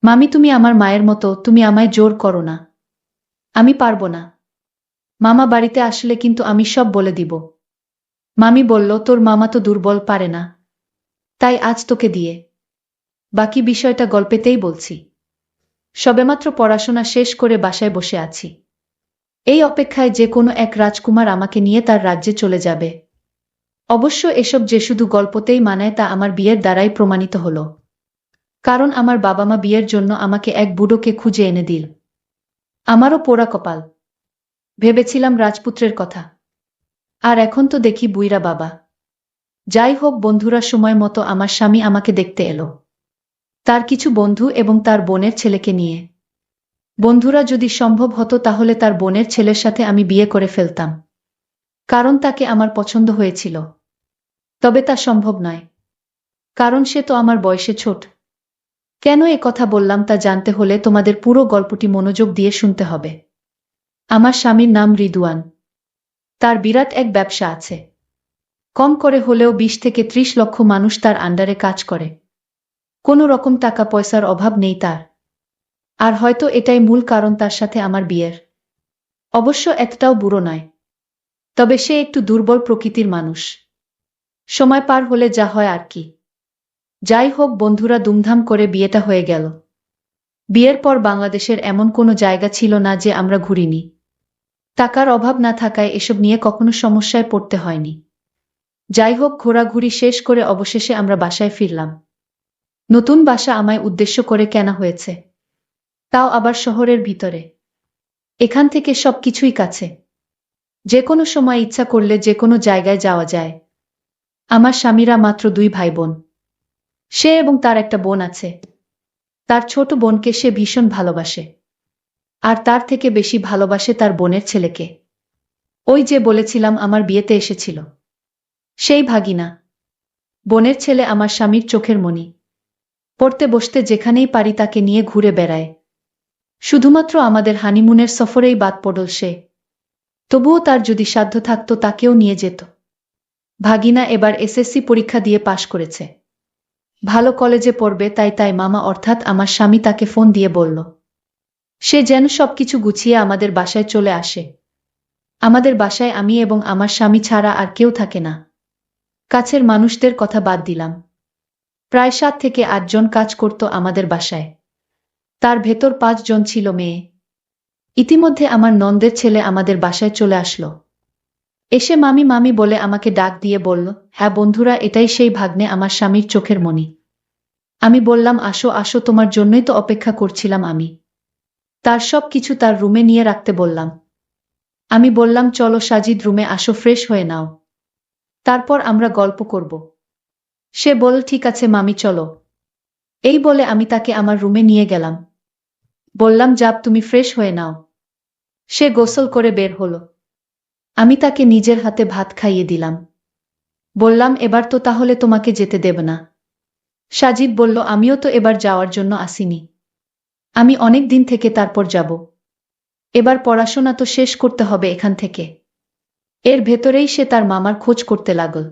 মামি তুমি আমার মায়ের মতো, তুমি আমায় জোর করো না। আমি পারবো না। মামা বাড়িতে আসলে কিন্তু আমি সব বলে দিব। মামি বলল, তোর মামা তো দুর্বল, পারে না, তাই আজ তোকে দিয়ে বাকি বিষয়টা গল্পেতেই বলছি। সবেমাত্র পড়াশোনা শেষ করে বাসায় বসে আছি, এই অপেক্ষায় যে কোনো এক রাজকুমার আমাকে নিয়ে তার রাজ্যে চলে যাবে। অবশ্য এসব যে শুধু গল্পতেই মানায় তা আমার বিয়ের দ্বারাই প্রমাণিত হলো। কারণ আমার বাবা মা বিয়ের জন্য আমাকে এক বুড়োকে খুঁজে এনে দিল। আমারও পোড়া কপাল। ভেবেছিলাম রাজপুত্রের কথা, আর এখন তো দেখি বুইড়া বাবা। যাই হোক, বন্ধুরা সময় মতো আমার স্বামী আমাকে দেখতে এলো, তার কিছু বন্ধু এবং তার বোনের ছেলেকে নিয়ে। বন্ধুরা যদি সম্ভব হতো তাহলে তার বোনের ছেলের সাথে আমি বিয়ে করে ফেলতাম, কারণ তাকে আমার পছন্দ হয়েছিল। তবে তা সম্ভব নয়, কারণ সে তো আমার বয়সে ছোট। কেন এ কথা বললাম তা জানতে হলে তোমাদের পুরো গল্পটি মনোযোগ দিয়ে শুনতে হবে। আমার স্বামীর নাম রিদওয়ান। তার বিরাট এক ব্যবসা আছে। কম করে হলেও 20 থেকে 30 লক্ষ মানুষ তার আন্ডারে কাজ করে। কোনো রকম টাকা পয়সার অভাব নেই তার। আর হয়তো এটাই মূল কারণ তার সাথে আমার বিয়ের। অবশ্য এতটাও বুড়ো নয়, তবে সে একটু দুর্বল প্রকৃতির মানুষ। সময় পার হলে যা হয় আর কি। যাই হোক, বন্ধুরা, ধুমধাম করে বিয়েটা হয়ে গেল। বিয়ের পর বাংলাদেশের এমন কোনো জায়গা ছিল না যে আমরা ঘুরিনি। টাকার অভাব না থাকায় এসব নিয়ে কখনো সমস্যায় পড়তে হয়নি। যাই হোক, ঘোরাঘুরি শেষ করে অবশেষে আমরা বাসায় ফিরলাম। নতুন বাসা আমায় উদ্দেশ্য করে কেনা হয়েছে, তাও আবার শহরের ভিতরে। এখান থেকে সবকিছুই কাছে, যে কোনো সময় ইচ্ছা করলে যে কোনো জায়গায় যাওয়া যায়। আমার স্বামীরা মাত্র 2 ভাই বোন। সে এবং তার একটা বোন আছে। তার ছোট বোনকে সে ভীষণ ভালোবাসে, আর তার থেকে বেশি ভালোবাসে তার বোনের ছেলেকে। ওই যে বলেছিলাম আমার বিয়েতে এসেছিল, সেই ভাগিনা। বোনের ছেলে আমার স্বামীর চোখের মণি। পড়তে বসতে যেখানেই পারি তাকে নিয়ে ঘুরে বেড়ায়। শুধুমাত্র আমাদের হানিমুনের সফরেই বাদ পড়ল সে। তবুও তার যদি সাধ্য থাকত তাকেও নিয়ে যেত। ভাগিনা এবার এসএসসি পরীক্ষা দিয়ে পাশ করেছে, ভালো কলেজে পড়বে, তাই মামা অর্থাৎ আমার স্বামী তাকে ফোন দিয়ে বলল সে যেন সবকিছু গুছিয়ে আমাদের বাসায় চলে আসে। আমাদের বাসায় আমি এবং আমার স্বামী ছাড়া আর কেউ থাকে না। কাছের মানুষদের কথা বাদ দিলাম। প্রায় 7 থেকে 8 জন কাজ করত আমাদের বাসায়। তার ভেতর 5 জন ছিল মেয়ে। ইতিমধ্যে আমার ননদের ছেলে আমাদের বাসায় চলে আসলো। এসে মামি মামি বলে আমাকে ডাক দিয়ে বলল, হ্যাঁ বন্ধুরা, এটাই সেই ভাগ্নে, আমার স্বামীর চোখের মণি। আমি বললাম, আসো আসো, তোমার জন্যই তো অপেক্ষা করছিলাম আমি। তার সব কিছু তার রুমে নিয়ে রাখতে বললাম। আমি বললাম, চলো সাজিদ, রুমে আসো, ফ্রেশ হয়ে নাও, তারপর আমরা গল্প করব। সে বলল, ঠিক আছে মামি, চলো। এই বলে আমি তাকে আমার রুমে নিয়ে গেলাম। বললাম, যাব, তুমি ফ্রেশ হয়ে নাও। সে গোসল করে বের হলো। আমি তাকে নিজের হাতে ভাত খাইয়ে দিলাম। বললাম, এবার তো তাহলে তোমাকে যেতে দেব না। সাজিদ বলল, আমিও তো এবার যাওয়ার জন্য আসিনি। আমি অনেক দিন থেকে তারপর যাব। এবার পড়াশোনা তো শেষ করতে হবে এখান থেকে। এর ভেতরেই সে তার মামার খোঁজ করতে লাগল।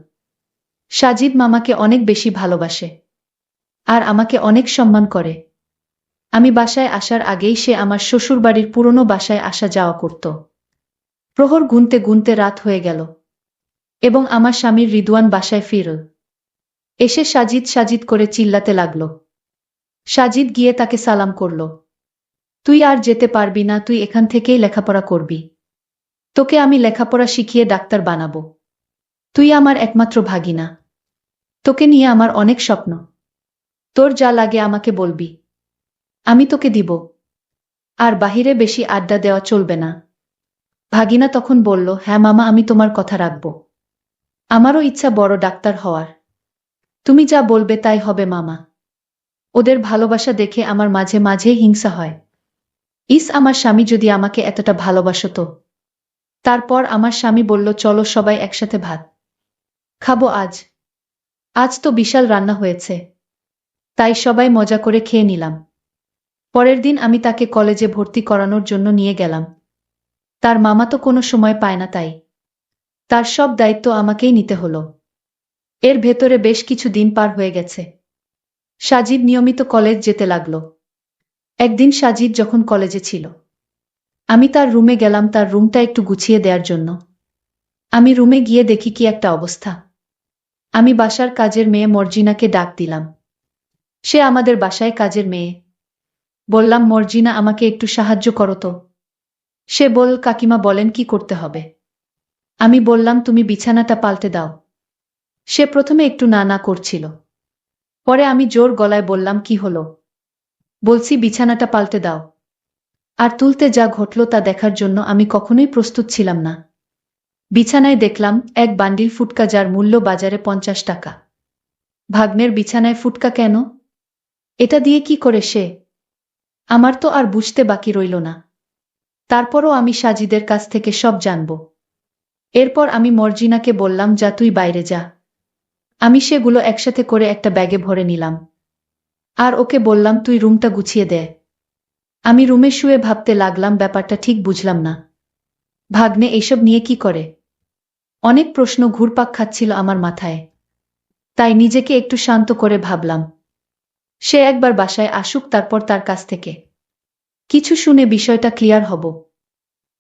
সাজিদ মামাকে অনেক বেশি ভালোবাসে, আর আমাকে অনেক সম্মান করে। আমি বাসায় আসার আগেই সে আমার শ্বশুরবাড়ির পুরনো বাসায় আসা যাওয়া করত। প্রহর গুনতে গুনতে রাত হয়ে গেল, এবং আমার স্বামীর রিদওয়ান বাসায় ফিরল। এসে সাজিদ সাজিদ করে চিল্লাতে লাগল। সাজিদ গিয়ে তাকে সালাম করল। তুই আর যেতে পারবি না, তুই এখান থেকেই লেখাপড়া করবি। তোকে আমি লেখাপড়া শিখিয়ে ডাক্তার বানাবো। তুই আমার একমাত্র ভাগিনা। তোকে নিয়ে আমার অনেক স্বপ্ন। তোর যা লাগে আমাকে বলবি, আমি তোকে দিব। আর বাহিরে বেশি আড্ডা দেওয়া চলবে না। ভাগিনা তখন বলল, হ্যাঁ মামা, আমি তোমার কথা রাখব। আমারও ইচ্ছা বড় ডাক্তার হওয়ার। তুমি যা বলবে তাই হবে মামা। ওদের ভালোবাসা দেখে আমার মাঝে মাঝে হিংসা হয়। ইস, আমার স্বামী যদি আমাকে এতটা ভালোবাসতো। তারপর আমার স্বামী বলল, চলো সবাই একসাথে ভাত খাবো আজ। আজ তো বিশাল রান্না হয়েছে। তাই সবাই মজা করে খেয়ে নিলাম। পরের দিন আমি তাকে কলেজে ভর্তি করানোর জন্য নিয়ে গেলাম। তার মামা তো কোনো সময় পায় না, তাই তার সব দায়িত্ব আমাকেই নিতে হলো। এর ভেতরে বেশ কিছু দিন পার হয়ে গেছে। সাজিদ নিয়মিত কলেজ যেতে লাগলো। একদিন সাজিদ যখন কলেজে ছিল, আমি তার রুমে গেলাম তার রুমটা একটু গুছিয়ে দেওয়ার জন্য। আমি রুমে গিয়ে দেখি কি একটা অবস্থা। আমি বাসার কাজের মেয়ে মর্জিনাকে ডাক দিলাম। সে আমাদের বাসায় কাজের মেয়ে। বললাম, মর্জিনা, আমাকে একটু সাহায্য করো তো। সে বলল, কাকিমা বলেন কি করতে হবে। আমি বললাম, তুমি বিছানাটা পাল্টে দাও। সে প্রথমে একটু না না করছিল। পরে আমি জোর গলায় বললাম, কি হলো? বলছি বিছানাটা পাল্টে দাও। আর তুলতে যা ঘটল তা দেখার জন্য আমি কখনোই প্রস্তুত ছিলাম না। বিছানায় দেখলাম এক বান্ডিল ফুটকা, যার মূল্য বাজারে 50 টাকা। ভাগ্নের বিছানায় ফুটকা কেন? এটা দিয়ে কি করে সে? আমার তো আর বুঝতে বাকি রইল না। তারপরও আমি সাজিদের কাছ থেকে সব জানব। এরপর আমি মর্জিনাকে বললাম, যা তুই বাইরে যা। আমি সেগুলো একসাথে করে একটা ব্যাগে ভরে নিলাম। আর ওকে বললাম, তুই রুমটা গুছিয়ে দে। আমি রুমে শুয়ে ভাবতে লাগলাম, ব্যাপারটা ঠিক বুঝলাম না। ভাগ্নে এইসব নিয়ে কি করে? অনেক প্রশ্ন ঘুরপাক খাচ্ছিল আমার মাথায়। তাই নিজেকে একটু শান্ত করে ভাবলাম, সে একবার বাসায় আসুক, তারপর তার কাছ থেকে কিছু শুনে বিষয়টা ক্লিয়ার হব।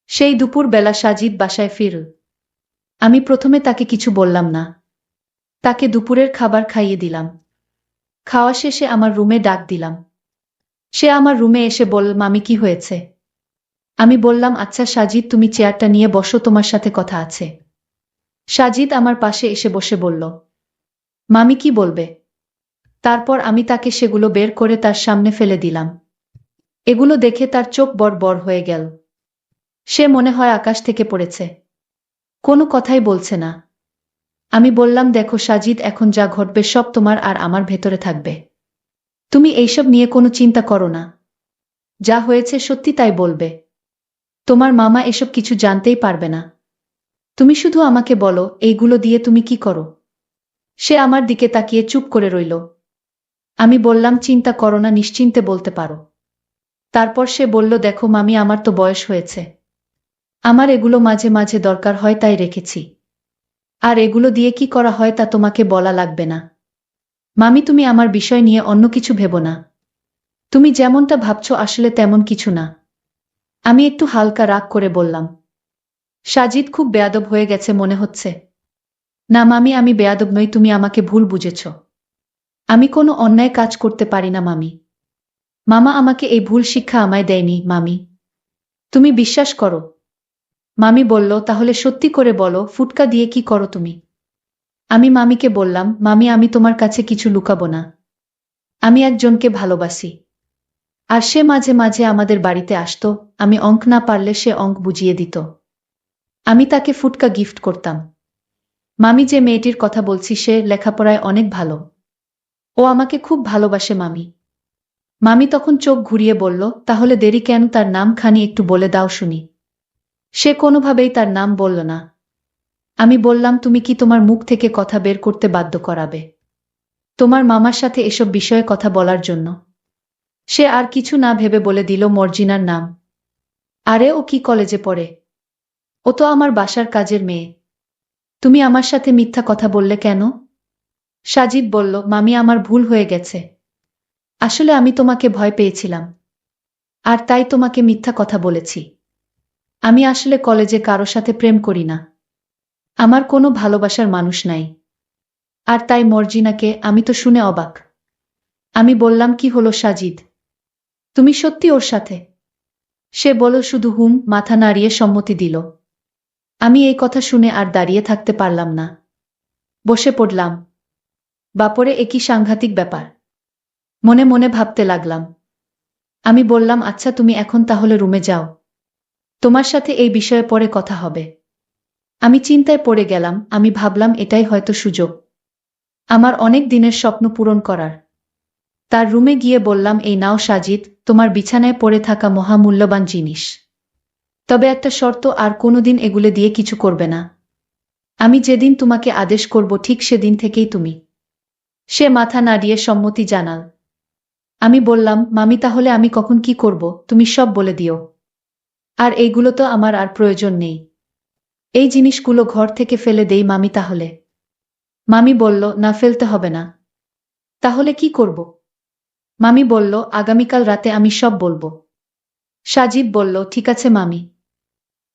সেই দুপুর বেলা সাজিদ বাসায় ফিরল। আমি প্রথমে তাকে কিছু বললাম না। তাকে দুপুরের খাবার খাইয়ে দিলাম। খাওয়া শেষে আমার রুমে ডাক দিলাম। সে আমার রুমে এসে বলল, মামি, কি হয়েছে? আমি বললাম, আচ্ছা সাজিদ, তুমি চেয়ারটা নিয়ে বসো, তোমার সাথে কথা আছে। সাজিদ আমার পাশে এসে বসে বলল, মামি কি বলবে? তারপর আমি তাকে সেগুলো বের করে তার সামনে ফেলে দিলাম। এগুলো দেখে তার চোখ বড় বড় হয়ে গেল। সে মনে হয় আকাশ থেকে পড়েছে। কোনো কথাই বলছে না। আমি বললাম, দেখো সাজিদ, এখন যা ঘটবে সব তোমার আর আমার ভেতরে থাকবে। তুমি এইসব নিয়ে কোনো চিন্তা করো না। যা হয়েছে সত্যি তাই বলবে। তোমার মামা এসব কিছু জানতেই পারবে না। তুমি শুধু আমাকে বলো, এইগুলো দিয়ে তুমি কি করো? সে আমার দিকে তাকিয়ে চুপ করে রইল। আমি বললাম, চিন্তা করো না, নিশ্চিন্তে বলতে পারো। তারপর সে বলল, দেখো মামি, আমার তো বয়স হয়েছে। আমার এগুলো মাঝে মাঝে দরকার হয়, তাই রেখেছি। আর এগুলো দিয়ে কি করা হয় তা তোমাকে বলা লাগবে না। মামি, তুমি আমার বিষয় নিয়ে অন্য কিছু ভেবো না। তুমি যেমনটা ভাবছো আসলে তেমন কিছু না। আমি একটু হালকা রাগ করে বললাম। সাজিদ খুব বেয়াদব হয়ে গেছে মনে হচ্ছে। না মামি, আমি বেয়াদব নই, তুমি আমাকে ভুল বুঝেছ। আমি কোনো অন্যায় কাজ করতে পারি না মামি। মামা আমাকে এই ভুল শিক্ষা আমায় দেয়নি মামি। তুমি বিশ্বাস করো। মামি বলল, তাহলে সত্যি করে বলো, ফুটকা দিয়ে কি করো তুমি? আমি মামিকে বললাম, মামি, আমি তোমার কাছে কিছু লুকাবো না। আমি একজনকে ভালোবাসি। আর সে মাঝে মাঝে আমাদের বাড়িতে আসতো। আমি অঙ্ক না পারলে সে অঙ্ক বুঝিয়ে দিত। আমি তাকে ফুটকা গিফট করতাম। মামি, যে মেয়েটির কথা বলছি সে লেখাপড়ায় অনেক ভালো। ও আমাকে খুব ভালোবাসে মামি। মামি তখন চোখ ঘুরিয়ে বলল, তাহলে দেরি কেন, তার নাম খানি একটু বলে দাও শুনি। সে কোনোভাবেই তার নাম বলল না। আমি বললাম, তুমি কি তোমার মুখ থেকে কথা বের করতে বাধ্য করাবে তোমার মামার সাথে এসব বিষয়ে কথা বলার জন্য? সে আর কিছু না ভেবে বলে দিল, মর্জিনার নাম। আরে ও কি কলেজে পড়ে? ও তো আমার বাসার কাজের মেয়ে। তুমি আমার সাথে মিথ্যা কথা বললে কেন? সাজিদ বলল, মামি, আমার ভুল হয়ে গেছে। আসলে আমি তোমাকে ভয় পেয়েছিলাম। আর তাই তোমাকে মিথ্যা কথা বলেছি। আমি আসলে কলেজে কারো সাথে প্রেম করি না। আমার কোনো ভালোবাসার মানুষ নাই। আর তাই মর্জিনাকে। আমি তো শুনে অবাক। আমি বললাম, কি হলো সাজিদ? তুমি সত্যি ওর সাথে? সে বলল শুধু হুম, মাথা নাড়িয়ে সম্মতি দিল। আমি এই কথা শুনে আর দাঁড়িয়ে থাকতে পারলাম না। বসে পড়লাম। বাপরে, এ কি সাংঘাতিক ব্যাপার! মনে মনে ভাবতে লাগলাম। আমি বললাম, আচ্ছা তুমি এখন তাহলে রুমে যাও। তোমার সাথে এই বিষয়ে পরে কথা হবে। আমি চিন্তায় পড়ে গেলাম। আমি ভাবলাম, এটাই হয়তো সুযোগ আমার অনেক দিনের স্বপ্ন পূরণ করার। তার রুমে গিয়ে বললাম, এই নাও সাজিদ, তোমার বিছানায় পড়ে থাকা মহামূল্যবান জিনিস। তবে একটা শর্ত, আর কোনোদিন এগুলো দিয়ে কিছু করবে না। আমি যেদিন তোমাকে আদেশ করব ঠিক সেদিন থেকেই তুমি। সে মাথা নাড়িয়ে সম্মতি জানাল। আমি বললাম, মামি, তাহলে আমি কখন কি করব তুমি সব বলে দিও। আর এইগুলো তো আমার আর প্রয়োজন নেই। এই জিনিসগুলো ঘর থেকে ফেলে দেই মামি তাহলে। মামি বলল, না, ফেলতে হবে না। তাহলে কি করব? মামি বলল, আগামীকাল রাতে আমি সব বলবো। সাজিদ বলল, ঠিক আছে মামি।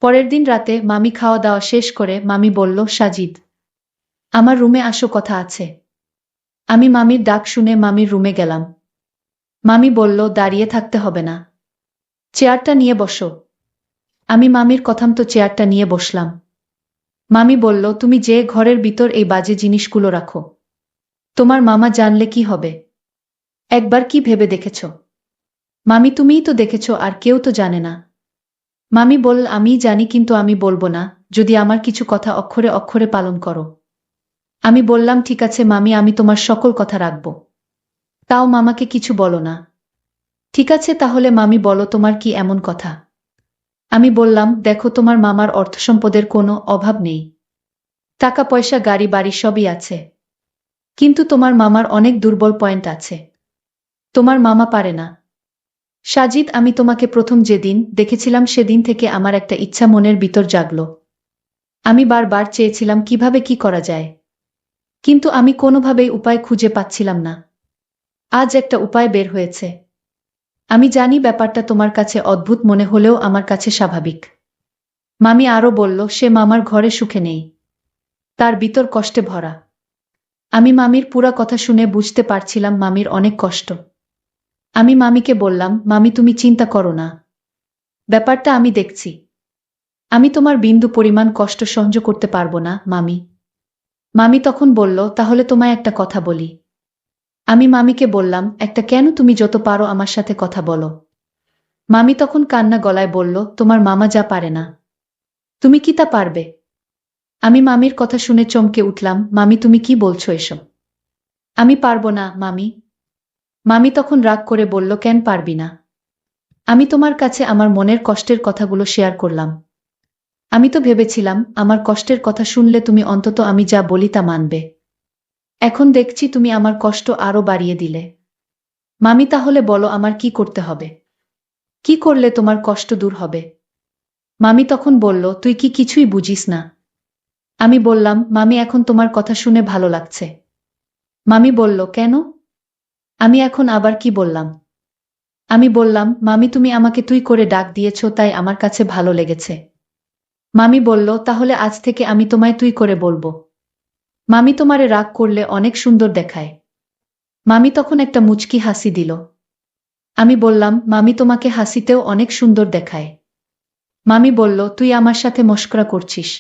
পরের দিন রাতে মামি খাওয়া দাওয়া শেষ করে মামি বলল, সাজিদ, আমার রুমে আসো, কথা আছে। আমি মামির ডাক শুনে মামির রুমে গেলাম। মামি বলল, দাঁড়িয়ে থাকতে হবে না, চেয়ারটা নিয়ে বসো। আমি মামির কথামতো চেয়ারটা নিয়ে বসলাম। মামি বলল, তুমি যে ঘরের ভিতর এই বাজে জিনিসগুলো রাখো, তোমার মামা জানলে কি হবে? একবার কি ভেবে দেখেছ? মামি, তুমিই তো দেখেছ, আর কেউ তো জানে না। মামি বলল, আমিই জানি, কিন্তু আমি বলবো না যদি আমার কিছু কথা অক্ষরে অক্ষরে পালন করো। আমি বললাম, ঠিক আছে মামি, আমি তোমার সকল কথা রাখব। তাও মামাকে কিছু বলো না। ঠিক আছে তাহলে মামি, বলো তোমার কি এমন কথা? আমি বললাম, দেখো, তোমার মামার অর্থসম্পদের কোনো অভাব নেই, টাকা পয়সা গাড়ি বাড়ি সবই আছে, কিন্তু তোমার মামার অনেক দুর্বল পয়েন্ট আছে। তোমার মামা পারে না। সাজিদ, আমি তোমাকে প্রথম যেদিন দেখেছিলাম সেদিন থেকে আমার একটা ইচ্ছা মনের ভিতর জাগলো। আমি বারবার চেয়েছিলাম কিভাবে কি করা যায়, কিন্তু আমি কোনোভাবেই উপায় খুঁজে পাচ্ছিলাম না। আজ একটা উপায় বের হয়েছে। আমি জানি ব্যাপারটা তোমার কাছে অদ্ভুত মনে হলেও আমার কাছে স্বাভাবিক। মামি আরো বলল, সে মামার ঘরে সুখে নেই, তার ভিতর কষ্টে ভরা। আমি মামির পুরা কথা শুনে বুঝতে পারছিলাম মামির অনেক কষ্ট। আমি মামিকে বললাম, মামি তুমি চিন্তা করো না, ব্যাপারটা আমি দেখছি। আমি তোমার বিন্দু পরিমাণ কষ্ট সহ্য করতে পারবো না মামি। মামি তখন বলল, তাহলে তোমায় একটা কথা বলি। আমি মামিকে বললাম, একটা কেন? তুমি যত পারো আমার সাথে কথা বলো। মামি তখন কান্না গলায় বলল, তোমার মামা যা পারে না, তুমি কি তা পারবে? আমি মামির কথা শুনে চমকে উঠলাম, মামি তুমি কি বলছো এসব? আমি পারবো না মামি। মামি তখন রাগ করে বলল, কেন পারবি না? আমি তোমার কাছে আমার মনের কষ্টের কথাগুলো শেয়ার করলাম। আমি তো ভেবেছিলাম আমার কষ্টের কথা শুনলে তুমি অন্তত আমি যা বলি তা মানবে। এখন দেখছি তুমি আমার কষ্ট আরো বাড়িয়ে দিলে। মামি তাহলে বলো আমার কি করতে হবে? কি করলে তোমার কষ্ট দূর হবে? মামি তখন বলল, তুই কি কিছুই বুঝিস না? আমি বললাম, মামি এখন তোমার কথা শুনে ভালো লাগছে। মামি বলল, কেন? আমি এখন আবার কি বললাম? আমি বললাম, মামি তুমি আমাকে তুই করে ডাক দিয়েছ, তাই আমার কাছে ভালো লেগেছে। মামি বলল, তাহলে আজ থেকে আমি তোমায় তুই করে বলবো। মামি তোমারে রাগ করলে অনেক সুন্দর দেখায়। মামি তখন একটা মুচকি হাসি দিল। আমি বললাম, মামি তোমাকে হাসিতেও অনেক সুন্দর দেখায়। মামি বলল, তুই আমার সাথে মশকরা করছিস?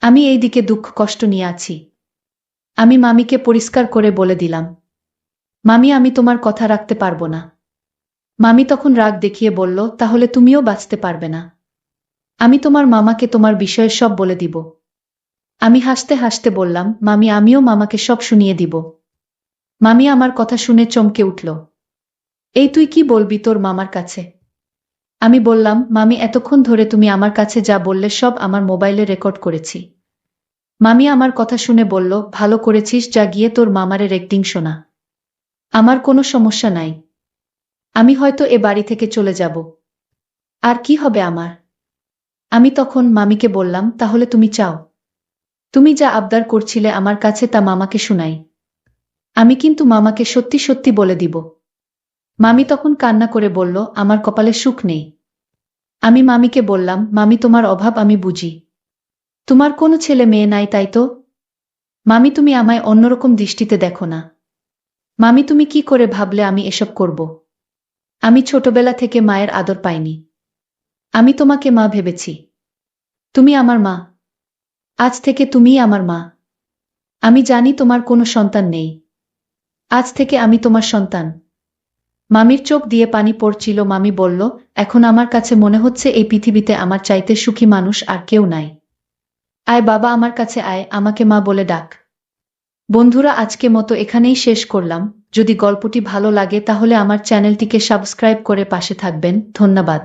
আমি এই দিকে দুঃখ কষ্ট নিয়ে আছি। আমি মামিকে পরিষ্কার করে বলে দিলাম, মামি আমি তোমার কথা রাখতে পারবো না। মামি তখন রাগ দেখিয়ে বলল, তাহলে তুমিও বাঁচতে পারবে না। আমি তোমার মামাকে তোমার বিষয়ে সব বলে দিব। আমি হাসতে হাসতে বললাম, মামি আমিও মামাকে সব শুনিয়ে দিব। মামি আমার কথা শুনে চমকে উঠল। এই তুই কি বলবি তোর মামার কাছে? আমি বললাম, মামি এতক্ষণ ধরে তুমি আমার কাছে যা বললে সব আমার মোবাইলে রেকর্ড করেছি। মামি আমার কথা শুনে বলল, ভালো করেছিস, যা গিয়ে তোর মামারে রেকর্ডিং শোনা। আমার কোনো সমস্যা নাই। আমি হয়তো এ বাড়ি থেকে চলে যাব। আর কি হবে আমার? আমি তখন মামিকে বললাম, তাহলে তুমি চাও তুমি যা আবদার করছিলে আমার কাছে তা মামাকে শুনাই? আমি কিন্তু মামাকে সত্যি সত্যি বলে দিব। মামি তখন কান্না করে বলল, আমার কপালে সুখ নেই। আমি মামিকে বললাম, মামি তোমার অভাব আমি বুঝি। তোমার কোনো ছেলে মেয়ে নাই তাই তো? মামি তুমি আমায় অন্যরকম দৃষ্টিতে দেখো না। মামি তুমি কি করে ভাবলে আমি এসব করব? আমি ছোটবেলা থেকে মায়ের আদর পাইনি। আমি তোমাকে মা ভেবেছি। তুমি আমার মা। আজ থেকে তুমিই আমার মা। আমি জানি তোমার কোনো সন্তান নেই। আজ থেকে আমি তোমার সন্তান। মামির চোখ দিয়ে পানি পড়ছিল। মামি বলল, এখন আমার কাছে মনে হচ্ছে এই পৃথিবীতে আমার চাইতে সুখী মানুষ আর কেউ নাই। আয় বাবা, আমার কাছে আয়, আমাকে মা বলে ডাক। বন্ধুরা, আজকে মতো এখানেই শেষ করলাম। যদি গল্পটি ভালো লাগে তাহলে আমার চ্যানেলটিকে সাবস্ক্রাইব করে পাশে থাকবেন। ধন্যবাদ।